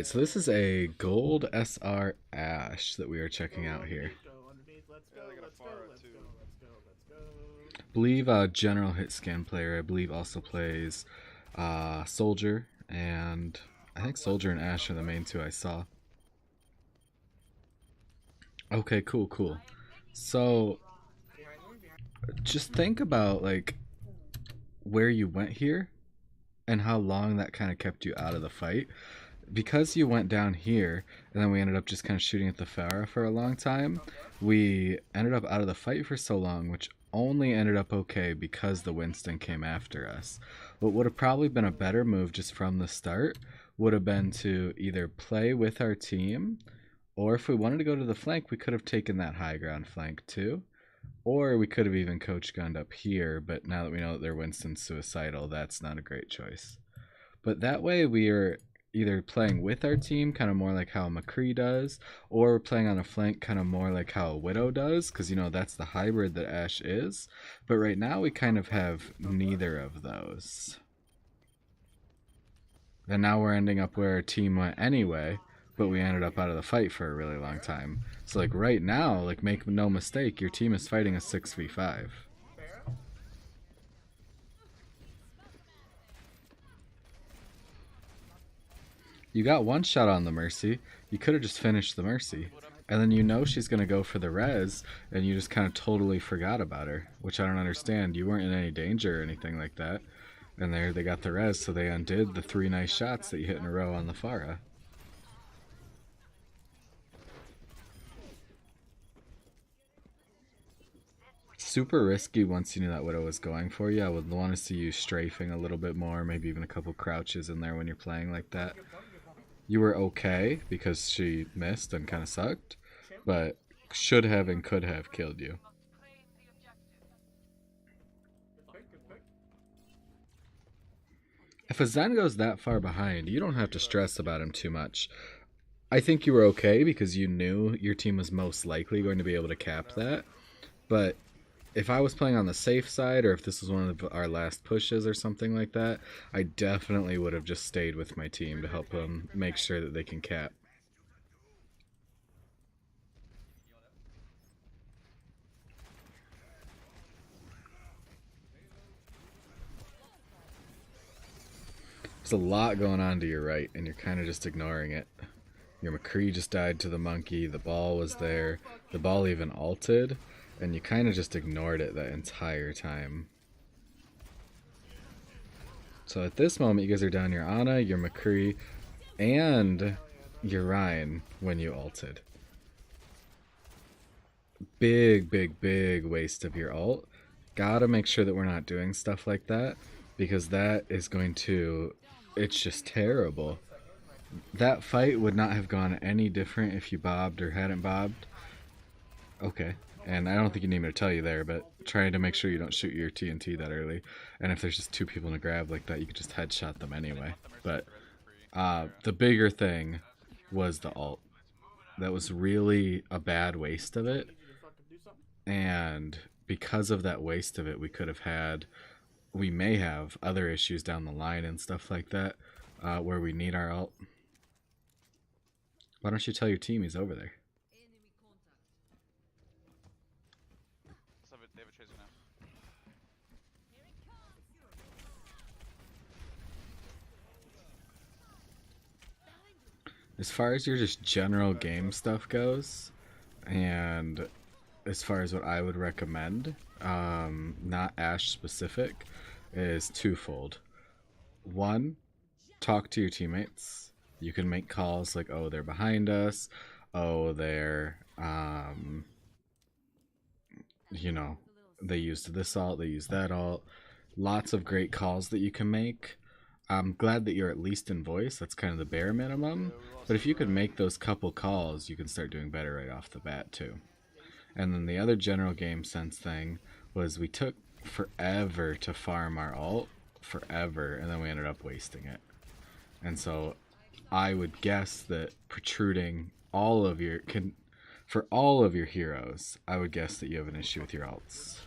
Alright, so this is a gold SR Ashe that we are checking out here. I believe general hit scan player. I believe also plays Soldier, and I think Soldier and Ashe are the main two I saw. Okay, cool. So just think about like where you went here and how long that kind of kept you out of the fight. Because you went down here and then we ended up just kind of shooting at the Pharah for a long time, we ended up out of the fight for so long, which only ended up okay because the Winston came after us. What would have probably been a better move just from the start would have been to either play with our team, or if we wanted to go to the flank, we could have taken that high ground flank too. Or we could have even coach gunned up here, but now that we know that they're Winston suicidal, that's not a great choice. But that way we are either playing with our team, kind of more like how McCree does, or playing on a flank, kind of more like how a Widow does, because you know that's the hybrid that Ashe is. But right now we kind of have neither of those. And now we're ending up where our team went anyway, but we ended up out of the fight for a really long time. So like right now, like make no mistake, your team is fighting a 6v5. You got one shot on the Mercy. You could have just finished the Mercy. And then you know she's going to go for the res, and you just kind of totally forgot about her, which I don't understand. You weren't in any danger or anything like that. And there they got the res, so they undid the 3 nice shots that you hit in a row on the Pharah. Super risky once you knew that Widow was going for you. I would want to see you strafing a little bit more, maybe even a couple crouches in there when you're playing like that. You were okay because she missed and kind of sucked, but should have and could have killed you. If a Zen goes that far behind, you don't have to stress about him too much. I think you were okay because you knew your team was most likely going to be able to cap that, but if I was playing on the safe side, or if this was one of our last pushes or something like that, I definitely would have just stayed with my team to help them make sure that they can cap. There's a lot going on to your right, and you're kind of just ignoring it. Your McCree just died to the monkey, the ball was there, the ball even ulted, and you kind of just ignored it that entire time. So at this moment, you guys are down your Ana, your McCree, and your Ryan when you ulted. Big waste of your ult. Gotta make sure that we're not doing stuff like that, because that is going to... it's just terrible. That fight would not have gone any different if you bobbed or hadn't bobbed. Okay. And I don't think you need me to tell you there, but trying to make sure you don't shoot your TNT that early. And if there's just 2 people in a grab like that, you could just headshot them anyway. But the bigger thing was the ult. That was really a bad waste of it. And because of that waste of it, we may have other issues down the line and stuff like that where we need our ult. Why don't you tell your team he's over there? As far as your just general game stuff goes, and as far as what I would recommend, not Ashe specific, is twofold. One, talk to your teammates. You can make calls like, oh, they're behind us, oh, they're, you know, they used this ult, they used that ult. Lots of great calls that you can make. I'm glad that you're at least in voice. That's kind of the bare minimum. But if you could make those couple calls, you can start doing better right off the bat too. And then the other general game sense thing was we took forever to farm our ult, forever, and then we ended up wasting it. And so I would guess that protruding all of your... for all of your heroes, I would guess that you have an issue with your ults.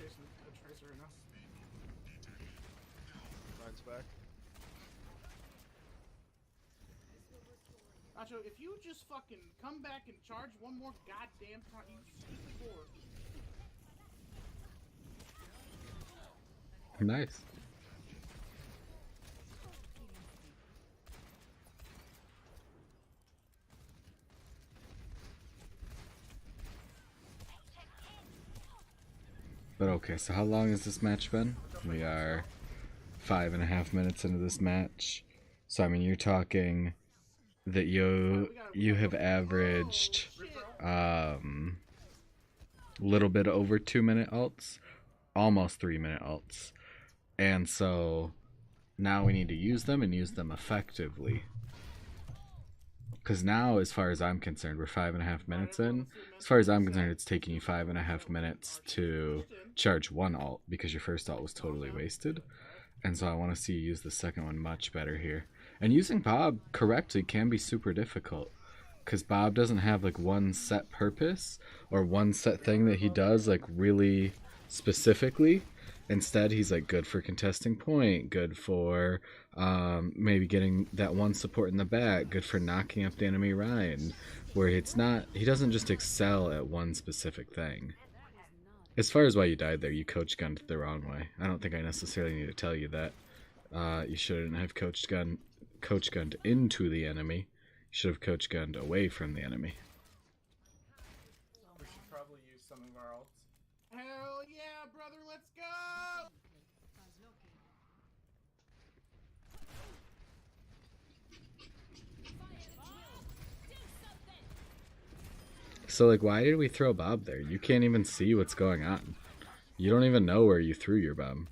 Nacho, if you just fucking come back and charge one more goddamn time, you stupid whore. Nice. But okay, so how long has this match been? We are 5.5 minutes into this match. So I mean, you're talking that you have averaged little bit over 2-minute ults, almost 3-minute ults, and so now we need to use them and use them effectively. Because now, as far as I'm concerned, we're 5.5 minutes in. As far as I'm concerned, it's taking you 5.5 minutes to charge one ult because your first ult was totally wasted. And so I want to see you use the second one much better here. And using Bob correctly can be super difficult because Bob doesn't have like one set purpose or one set thing that he does like really specifically. Instead, he's like good for contesting point, good for maybe getting that one support in the back, good for knocking up the enemy Ryan, where it's not, he doesn't just excel at one specific thing. As far as why you died there, you coach gunned the wrong way. I don't think I necessarily need to tell you that. You shouldn't have coach gunned into the enemy. You should have coach gunned away from the enemy. We should probably use some of our ults. Hell yeah, brother, let's go! So like, why did we throw Bob there? You can't even see what's going on. You don't even know where you threw your Bob.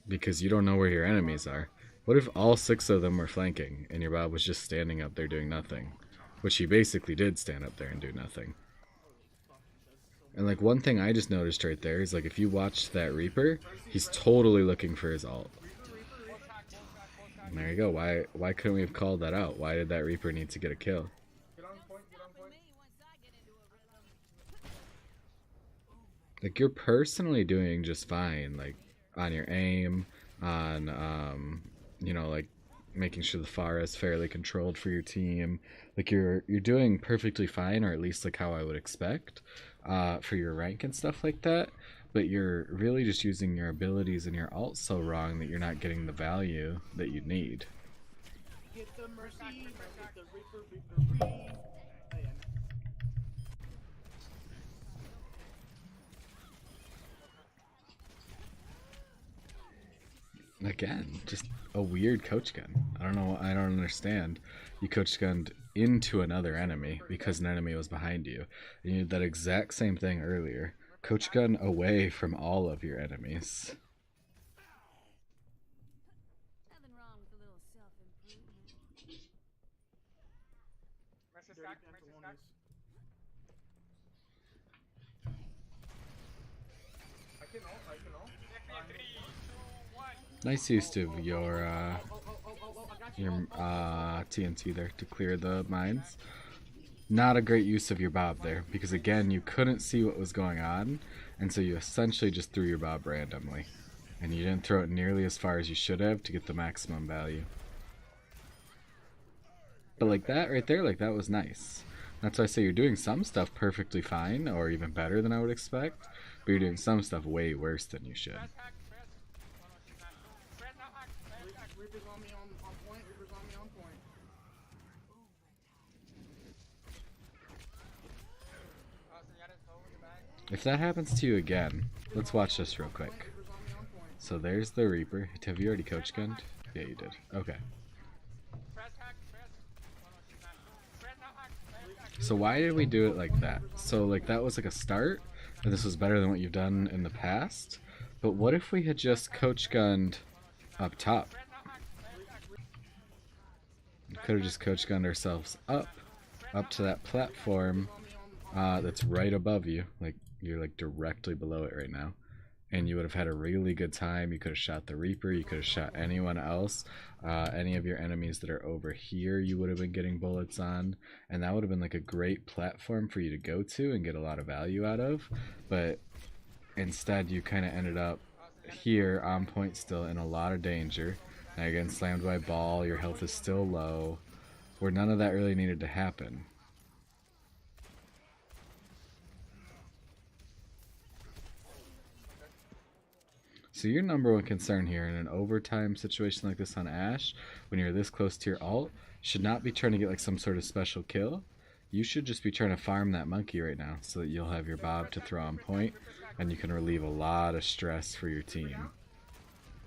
Because you don't know where your enemies are. What if all 6 of them were flanking and your Bob was just standing up there doing nothing? Which he basically did stand up there and do nothing. And like one thing I just noticed right there is like if you watch that Reaper, he's totally looking for his ult. And there you go. Why couldn't we have called that out? Why did that Reaper need to get a kill? Get on point, get on point. Like you're personally doing just fine, like on your aim, on you know, like making sure the Pharah is fairly controlled for your team. Like you're doing perfectly fine, or at least like how I would expect for your rank and stuff like that. But you're really just using your abilities and your ult so wrong that you're not getting the value that you need. Get the mercy, get the Reaper. Oh, yeah. Again, just a weird coach gun. I don't know. I don't understand. You coach gunned into another enemy because an enemy was behind you. And you did that exact same thing earlier. Coach gun away from all of your enemies. Nothing wrong with a little self-improvement. Mercy Dirty stack, dental mercy one stack. is- I can ult. 3, 2, 1. Nice use of your I got you. TNT there to clear the mines. Not a great use of your Bob there because again you couldn't see what was going on, and so you essentially just threw your Bob randomly, and you didn't throw it nearly as far as you should have to get the maximum value. But like that right there, like that was nice. That's why I say you're doing some stuff perfectly fine, or even better than I would expect, but you're doing some stuff way worse than you should. Press hack, press. Press now hack, press hack. Reaper's on me on point. Reaper's on me on point. Señores, go in the back. If that happens to you again, let's watch this real quick. Reaper's on me on point. So there's the Reaper. Have you already coach gunned? Yeah, you did. Okay. Press hack, press. Press now hack, press hack. So why did we do it like that? So like that was like a start, and this was better than what you've done in the past. But what if we had just coach gunned up top? We could have just coach gunned ourselves up to that platform that's right above you. Like you're like directly below it right now. And you would have had a really good time. You could have shot the Reaper. You could have shot anyone else. Any of your enemies that are over here, you would have been getting bullets on. And that would have been like a great platform for you to go to and get a lot of value out of. But instead, you kind of ended up here on point still in a lot of danger. Now you're getting slammed by a ball. Your health is still low. where none of that really needed to happen. So your number one concern here in an overtime situation like this on Ashe, when you're this close to your ult, should not be trying to get like some sort of special kill. You should just be trying to farm that monkey right now so that you'll have your Bob to throw on point and you can relieve a lot of stress for your team.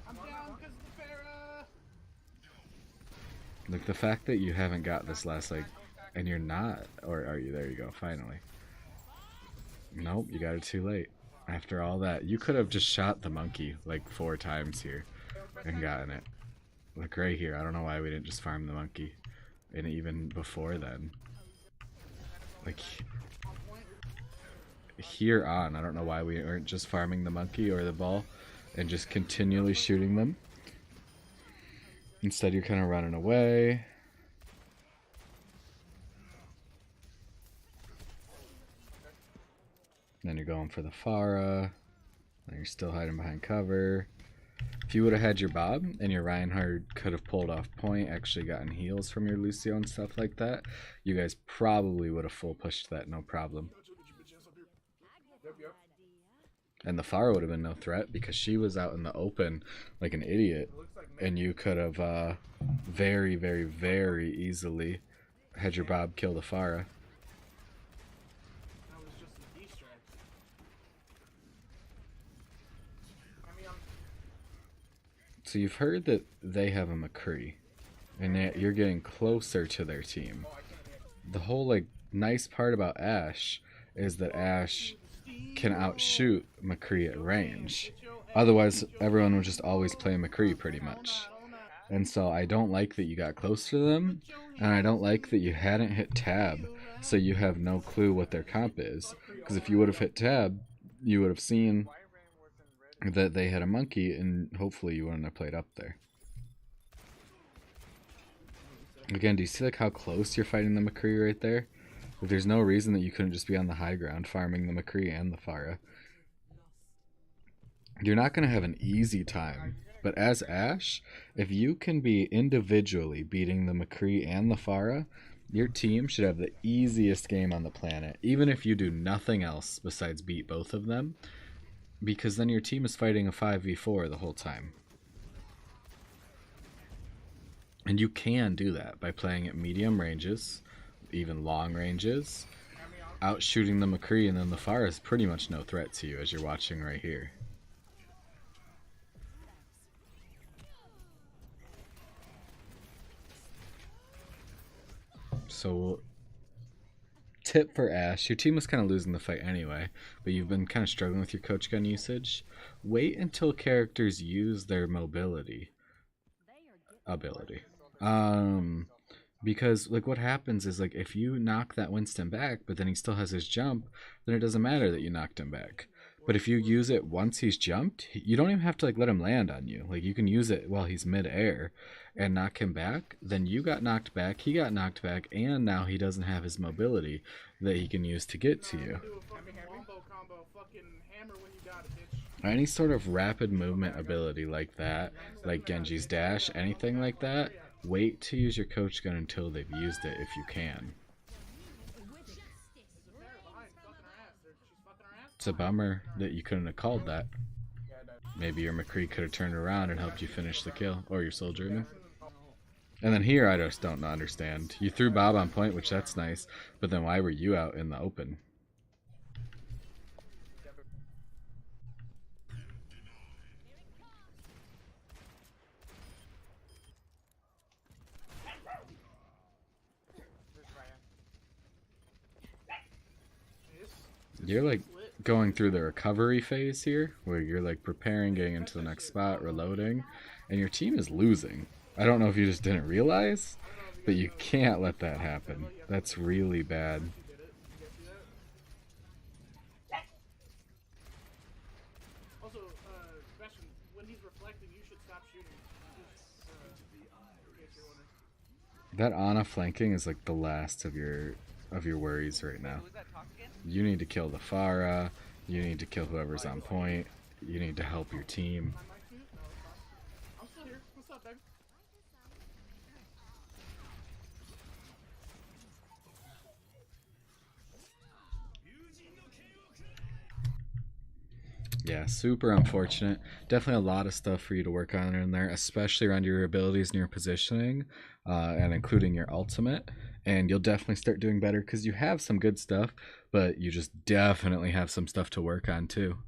I'm down because of the Farah. Like the fact that you haven't got this last like, and you're not, or are you? There you go, finally. Nope, you got it too late. After all that, you could have just shot the monkey like 4 times here and gotten it. Like right here, I don't know why we didn't just farm the monkey. And even before then. Like here on, I don't know why we aren't just farming the monkey or the ball and just continually shooting them. Instead, you're kind of running away. Then you're going for the Farah. And you're still hiding behind cover. If you would have had your Bob and your Reinhardt could have pulled off point, actually gotten heals from your Lucio and stuff like that, you guys probably would have full pushed that no problem. And the Farah would have been no threat because she was out in the open like an idiot. And you could have very, very, very easily had your Bob kill the Farah. So you've heard that they have a McCree, and yet you're getting closer to their team. The whole like nice part about Ashe is that Ashe can outshoot McCree at range. Otherwise, everyone would just always play McCree pretty much. And so I don't like that you got close to them, and I don't like that you hadn't hit tab, so you have no clue what their comp is. Because if you would have hit tab, you would have seen that they had a monkey, and hopefully you wouldn't have played up there. Again, do you see like how close you're fighting the McCree right there? Like, there's no reason that you couldn't just be on the high ground farming the McCree and the Farah. You're not going to have an easy time, but as Ashe, if you can be individually beating the McCree and the Farah, your team should have the easiest game on the planet, even if you do nothing else besides beat both of them. Because then your team is fighting a 5v4 the whole time. And you can do that by playing at medium ranges, even long ranges, outshooting the McCree, and then the Farah is pretty much no threat to you, as you're watching right here. So tip for Ashe, your team was kind of losing the fight anyway, but you've been kind of struggling with your coach gun usage. Wait until characters use their mobility ability. Because like what happens is like if you knock that Winston back, but then he still has his jump, then it doesn't matter that you knocked him back. But if you use it once he's jumped, you don't even have to like let him land on you. Like you can use it while he's mid-air and knock him back. Then you got knocked back, he got knocked back, and now he doesn't have his mobility that he can use to get to you. Any sort of rapid movement ability like that, like Genji's dash, anything like that, wait to use your coach gun until they've used it if you can. It's a bummer that you couldn't have called that. Maybe your McCree could have turned around and helped you finish the kill, or your soldier. I mean. And then here, I just don't understand. You threw Bob on point, which that's nice, but then why were you out in the open? You're like going through the recovery phase here, where you're like preparing, getting into the next spot, reloading, and your team is losing. I don't know if you just didn't realize, but you can't let that happen. That's really bad. Also, Sebastian, when he's reflecting, you should stop shooting. That Ana flanking is like the last of your worries right now. You need to kill the Farah. You need to kill whoever's on point. You need to help your team. I'm still here. What's up, baby? Yeah, super unfortunate. Definitely a lot of stuff for you to work on in there, especially around your abilities and your positioning, and including your ultimate. And you'll definitely start doing better because you have some good stuff, but you just definitely have some stuff to work on too.